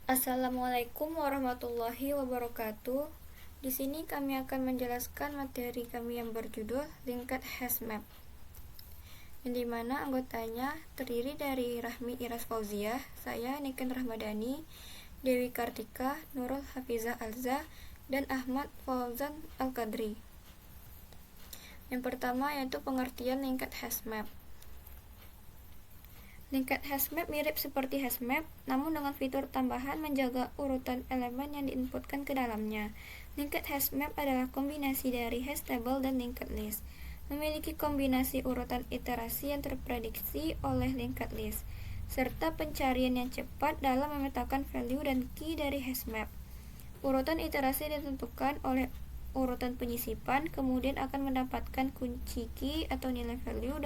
Assalamualaikum warahmatullahi wabarakatuh. Di sini kami akan menjelaskan materi kami yang berjudul Linked Hashmap, yang dimana anggotanya terdiri dari Rahmi Iras Fauziah, saya Niken Rahmadani, Dewi Kartika, Nurul Hafizah Alza, dan Ahmad Fauzan Al-Qadri. Yang pertama yaitu pengertian Linked Hashmap. Linked hashmap mirip seperti hashmap, namun dengan fitur tambahan menjaga urutan elemen yang diinputkan ke dalamnya. Linked hashmap adalah kombinasi dari hash table dan linked list. Memiliki kombinasi urutan iterasi yang terprediksi oleh linked list, serta pencarian yang cepat dalam memetakan value dan key dari hashmap. Urutan iterasi ditentukan oleh urutan penyisipan, kemudian akan mendapatkan kunci key atau nilai value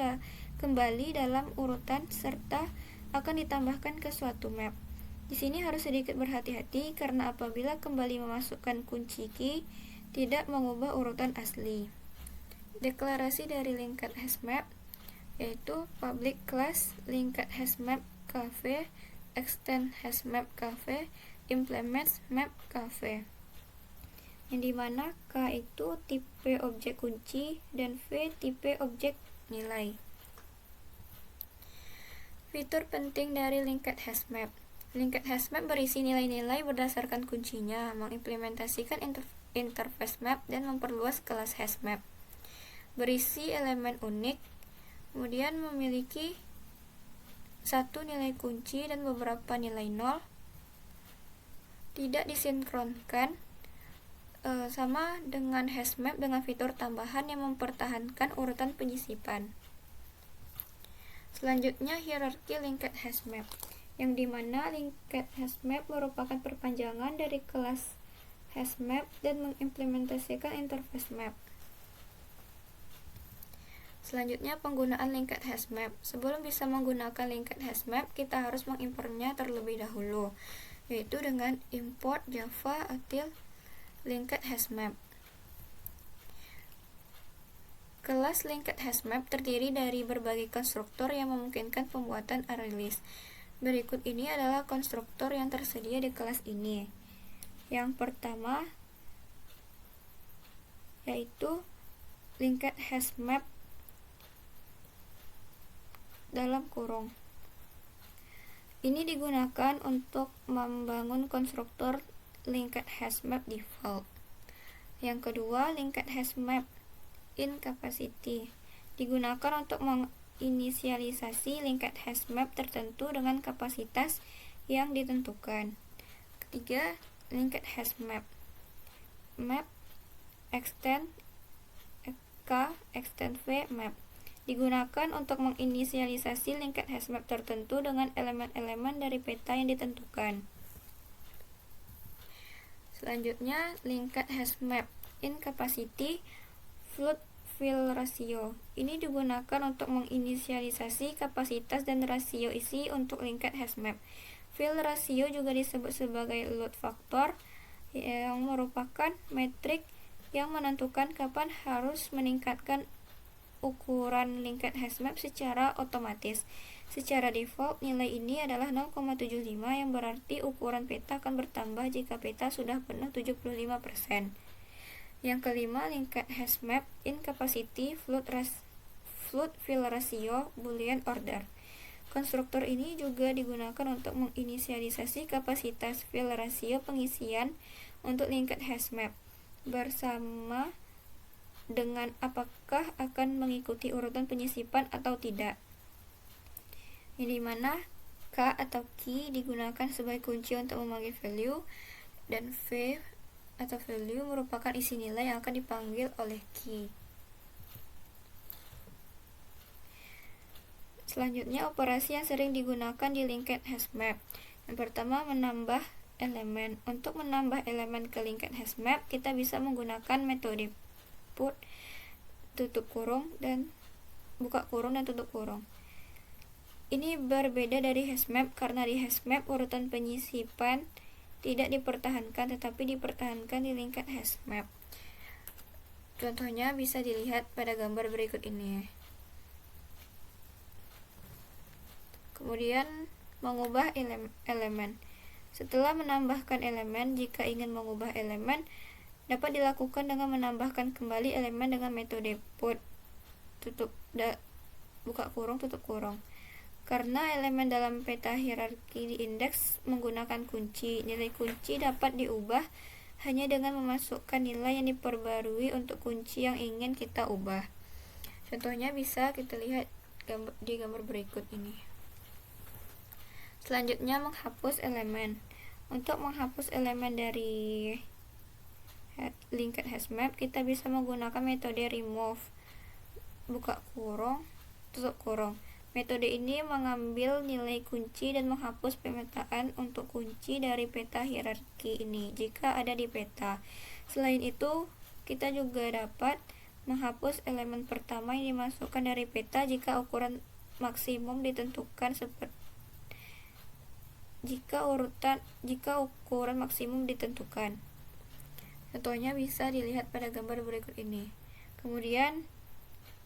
kembali dalam urutan serta akan ditambahkan ke suatu map. Di sini harus sedikit berhati-hati karena apabila kembali memasukkan kunci key tidak mengubah urutan asli. Deklarasi dari linked hashmap yaitu public class linked hashmap cafe, extend hashmap cafe, implements map cafe, yang dimana K itu tipe objek kunci dan V tipe objek nilai. Fitur penting dari linked hashmap. Linked hashmap berisi nilai-nilai berdasarkan kuncinya, mengimplementasikan interface map dan memperluas kelas hashmap. Berisi elemen unik, kemudian memiliki satu nilai kunci dan beberapa nilai nol. Tidak disinkronkan sama dengan hashmap dengan fitur tambahan yang mempertahankan urutan penyisipan. Selanjutnya hierarki linked hashmap, yang dimana linked hashmap merupakan perpanjangan dari kelas hashmap dan mengimplementasikan interface map. Selanjutnya penggunaan linked hashmap. Sebelum bisa menggunakan linked hashmap, kita harus mengimportnya terlebih dahulu, yaitu dengan import java util linked hashmap. Kelas linked hashmap terdiri dari berbagai konstruktor yang memungkinkan pembuatan array list. Berikut ini adalah konstruktor yang tersedia di kelas ini. Yang pertama yaitu linked hashmap dalam kurung. Ini digunakan untuk membangun konstruktor linked hashmap default. Yang kedua, linked hashmap in capacity digunakan untuk menginisialisasi linked hashmap tertentu dengan kapasitas yang ditentukan. Ketiga, linked hashmap map extend k extend v map digunakan untuk menginisialisasi linked hashmap tertentu dengan elemen-elemen dari peta yang ditentukan. Selanjutnya, linked hashmap in capacity float fill ratio. Ini digunakan untuk menginisialisasi kapasitas dan rasio isi untuk linked hashmap. Fill ratio juga disebut sebagai load factor, yang merupakan metrik yang menentukan kapan harus meningkatkan ukuran linked hashmap secara otomatis. Secara default, nilai ini adalah 0,75 yang berarti ukuran peta akan bertambah jika peta sudah penuh 75%. Yang kelima, linked hashmap in capacity float fill ratio boolean order. Konstruktor ini juga digunakan untuk menginisialisasi kapasitas fill ratio pengisian untuk linked hashmap bersama dengan apakah akan mengikuti urutan penyisipan atau tidak. Yang dimana K atau key digunakan sebagai kunci untuk memanggil value, dan V atau value merupakan isi nilai yang akan dipanggil oleh key. Selanjutnya, operasi yang sering digunakan di linked hashmap. Yang pertama, menambah elemen. Untuk menambah elemen ke linked hashmap, kita bisa menggunakan metode put tutup kurung dan buka kurung dan tutup kurung. Ini berbeda dari hashmap karena di hashmap urutan penyisipan tidak dipertahankan tetapi dipertahankan di linked hashmap. Contohnya bisa dilihat pada gambar berikut ini. Kemudian mengubah elemen. Setelah menambahkan elemen, jika ingin mengubah elemen, dapat dilakukan dengan menambahkan kembali elemen dengan metode put buka kurung tutup kurung. Karena elemen dalam peta hierarki di indeks menggunakan kunci, nilai kunci dapat diubah hanya dengan memasukkan nilai yang diperbarui untuk kunci yang ingin kita ubah. Contohnya bisa kita lihat di gambar berikut ini. Selanjutnya, menghapus elemen. Untuk menghapus elemen dari linked hashmap, kita bisa menggunakan metode remove buka kurung tutup kurung. Metode ini mengambil nilai kunci dan menghapus pemetaan untuk kunci dari peta hierarki ini jika ada di peta. Selain itu, kita juga dapat menghapus elemen pertama yang dimasukkan dari peta jika ukuran maksimum ditentukan jika ukuran maksimum ditentukan. Contohnya bisa dilihat pada gambar berikut ini. Kemudian,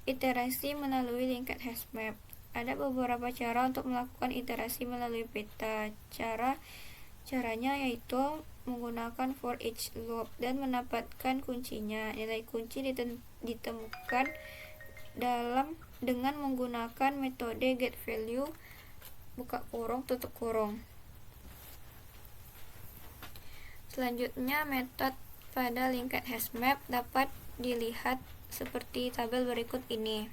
iterasi melalui linked hashmap. Ada beberapa cara untuk melakukan iterasi melalui peta. Caranya yaitu menggunakan for each loop dan mendapatkan kuncinya. Nilai kunci ditemukan dengan menggunakan metode get value buka kurung tutup kurung. Selanjutnya, metode pada linked hashmap dapat dilihat seperti tabel berikut ini.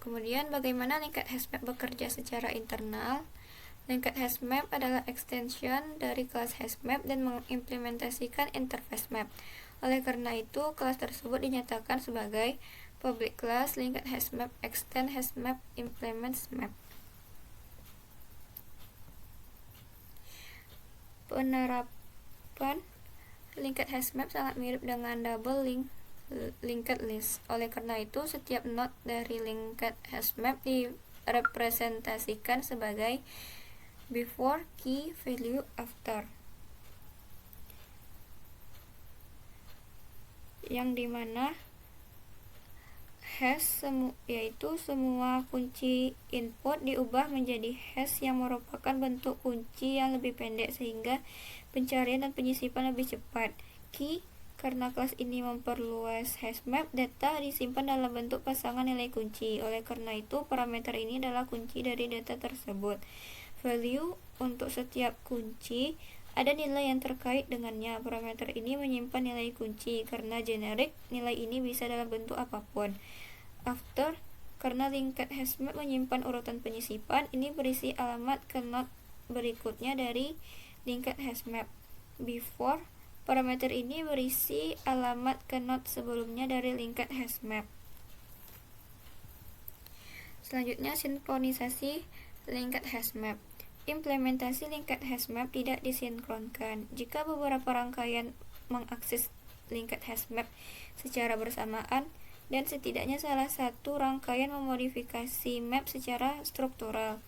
Kemudian, bagaimana linked hashmap bekerja secara internal? Linked hashmap adalah extension dari kelas hashmap dan mengimplementasikan interface map. Oleh karena itu, kelas tersebut dinyatakan sebagai public class linked hashmap extend hashmap implements map. Penerapan linked hashmap sangat mirip dengan double linked list. Oleh karena itu, setiap node dari linked hashmap direpresentasikan sebagai before key value after, yang dimana hash yaitu semua kunci input diubah menjadi hash yang merupakan bentuk kunci yang lebih pendek sehingga pencarian dan penyisipan lebih cepat. Key, karena kelas ini memperluas hashmap, data disimpan dalam bentuk pasangan nilai kunci. Oleh karena itu, parameter ini adalah kunci dari data tersebut. Value, untuk setiap kunci ada nilai yang terkait dengannya. Parameter ini menyimpan nilai kunci. Karena generik, nilai ini bisa dalam bentuk apapun. After, karena linked hashmap menyimpan urutan penyisipan, ini berisi alamat ke node berikutnya dari linked hashmap. Before, parameter ini berisi alamat ke node sebelumnya dari linked hashmap. Selanjutnya, sinkronisasi linked hashmap. Implementasi linked hashmap tidak disinkronkan. Jika beberapa rangkaian mengakses linked hashmap secara bersamaan, dan setidaknya salah satu rangkaian memodifikasi map secara struktural,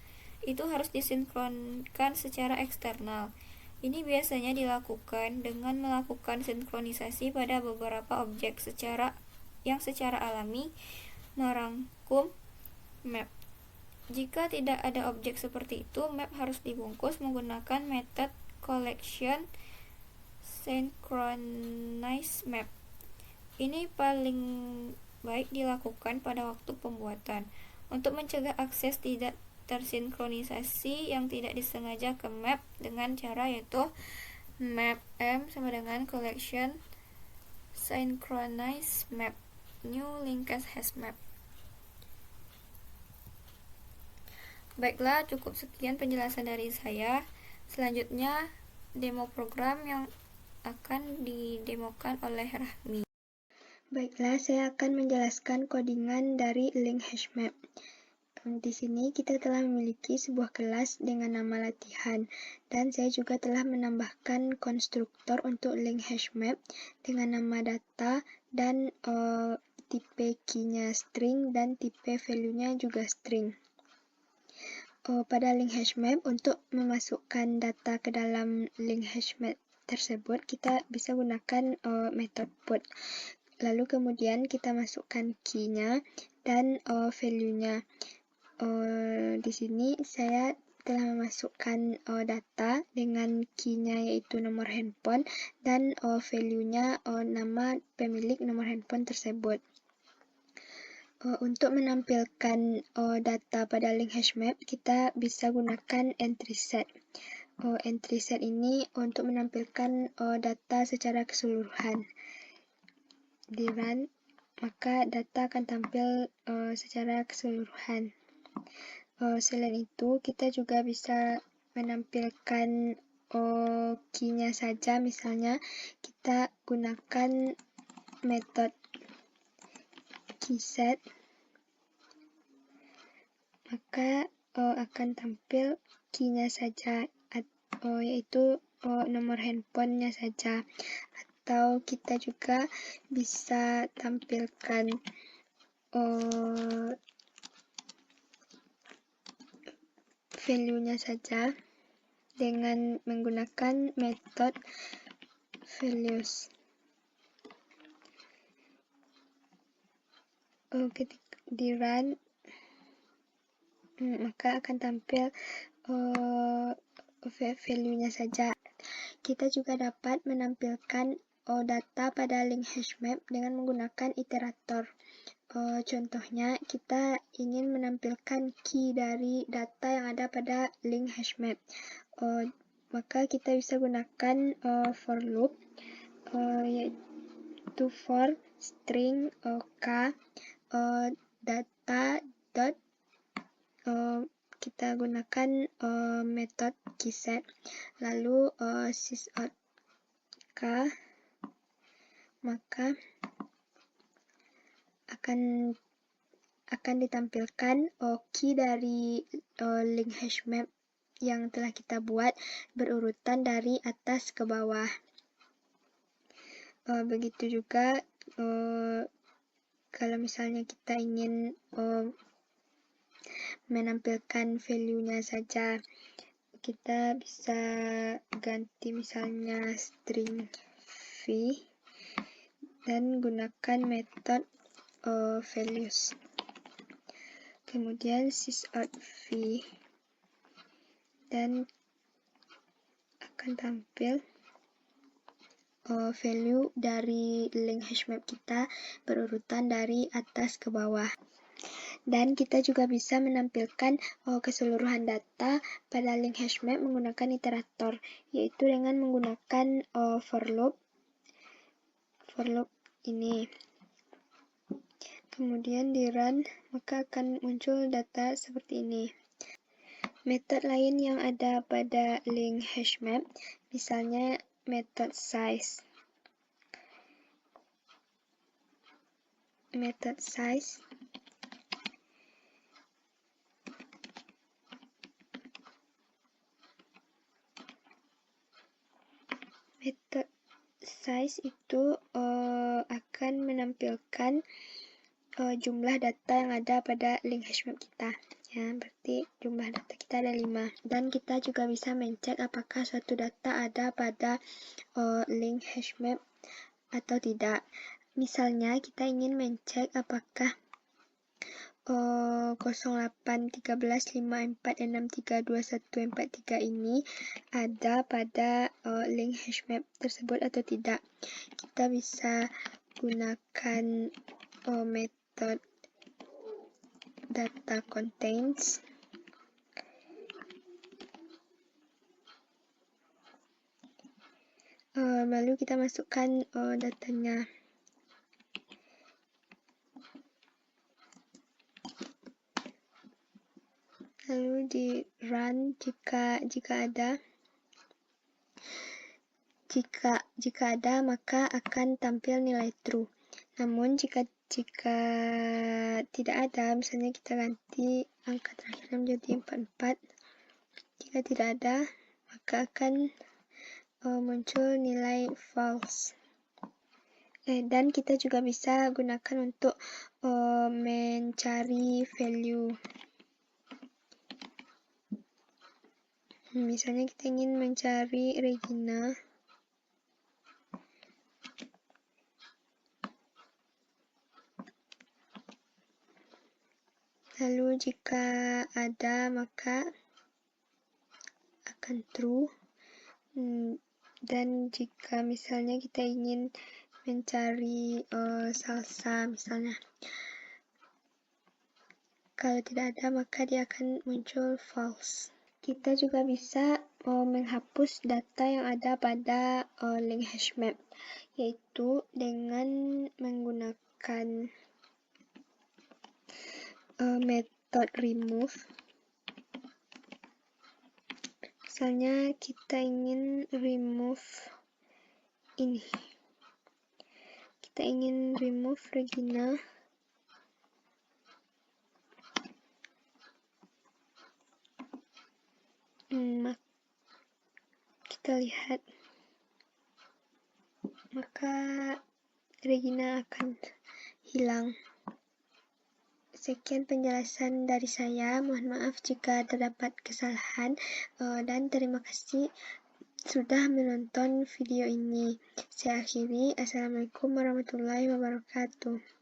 itu harus disinkronkan secara eksternal. Ini biasanya dilakukan dengan melakukan sinkronisasi pada beberapa objek yang secara alami merangkum map. Jika tidak ada objek seperti itu, map harus dibungkus menggunakan metode collection synchronize map. Ini paling baik dilakukan pada waktu pembuatan untuk mencegah akses tidak tersinkronisasi yang tidak disengaja ke map dengan cara yaitu map m sama dengan collection synchronize map new linked hashmap. Baiklah, cukup sekian penjelasan dari saya. Selanjutnya, demo program yang akan didemokan oleh Rahmi. Baiklah, saya akan menjelaskan codingan dari link hashmap. Di sini kita telah memiliki sebuah kelas dengan nama latihan, dan saya juga telah menambahkan konstruktor untuk link hashmap dengan nama data dan tipe key-nya string dan tipe value-nya juga string. Pada link hashmap, untuk memasukkan data ke dalam link hashmap tersebut, kita bisa gunakan metode put. Lalu kemudian kita masukkan key-nya dan value-nya. Di sini saya telah memasukkan data dengan key-nya yaitu nomor handphone dan value-nya nama pemilik nomor handphone tersebut. Untuk menampilkan data pada link hashmap, kita bisa gunakan entry set. Entry set ini untuk menampilkan data secara keseluruhan. Di run, maka data akan tampil secara keseluruhan. Selain itu, kita juga bisa menampilkan key-nya saja. Misalnya, kita gunakan metode keyset, maka akan tampil key-nya saja, yaitu nomor handphonenya saja. Atau kita juga bisa tampilkan value-nya saja dengan menggunakan metode values. Ketika di run, maka akan tampil value-nya saja. Kita juga dapat menampilkan data pada link hashmap dengan menggunakan iterator. Contohnya, kita ingin menampilkan key dari data yang ada pada link hashmap. Maka kita bisa gunakan for loop, yaitu for string k data dot, kita gunakan metode keyset, lalu sysout k, maka akan ditampilkan key dari link hashmap yang telah kita buat berurutan dari atas ke bawah. Begitu juga kalau misalnya kita ingin menampilkan value-nya saja, kita bisa ganti misalnya string v dan gunakan metode values. Kemudian sysout v dan akan tampil value dari link hashmap kita berurutan dari atas ke bawah. Dan kita juga bisa menampilkan keseluruhan data pada link hashmap menggunakan iterator, yaitu dengan menggunakan for loop ini. Kemudian di run, maka akan muncul data seperti ini. Metode lain yang ada pada link hashmap, misalnya metode size. Metode size itu akan menampilkan jumlah data yang ada pada link hashmap kita. Ya, berarti jumlah data kita ada 5. Dan kita juga bisa mencek apakah suatu data ada pada link hashmap atau tidak. Misalnya kita ingin mencek apakah 081354632143 ini ada pada link hashmap tersebut atau tidak. Kita bisa gunakan metode data contains, lalu kita masukkan datanya. Lalu di run jika ada maka akan tampil nilai true. Namun jika tidak ada, misalnya kita ganti angka terakhirnya menjadi 44. Jika tidak ada, maka akan muncul nilai false. Dan kita juga bisa gunakan untuk mencari value. Misalnya kita ingin mencari Regina. Lalu jika ada, maka akan true. Dan jika misalnya kita ingin mencari salsa misalnya, kalau tidak ada maka dia akan muncul false. Kita juga bisa menghapus data yang ada pada link hash map, yaitu dengan menggunakan metode remove. Misalnya kita ingin remove ini, kita ingin remove Regina. Kita lihat, maka Regina akan hilang. Sekian penjelasan dari saya, mohon maaf jika terdapat kesalahan, dan terima kasih sudah menonton video ini. Saya akhiri, Assalamualaikum warahmatullahi wabarakatuh.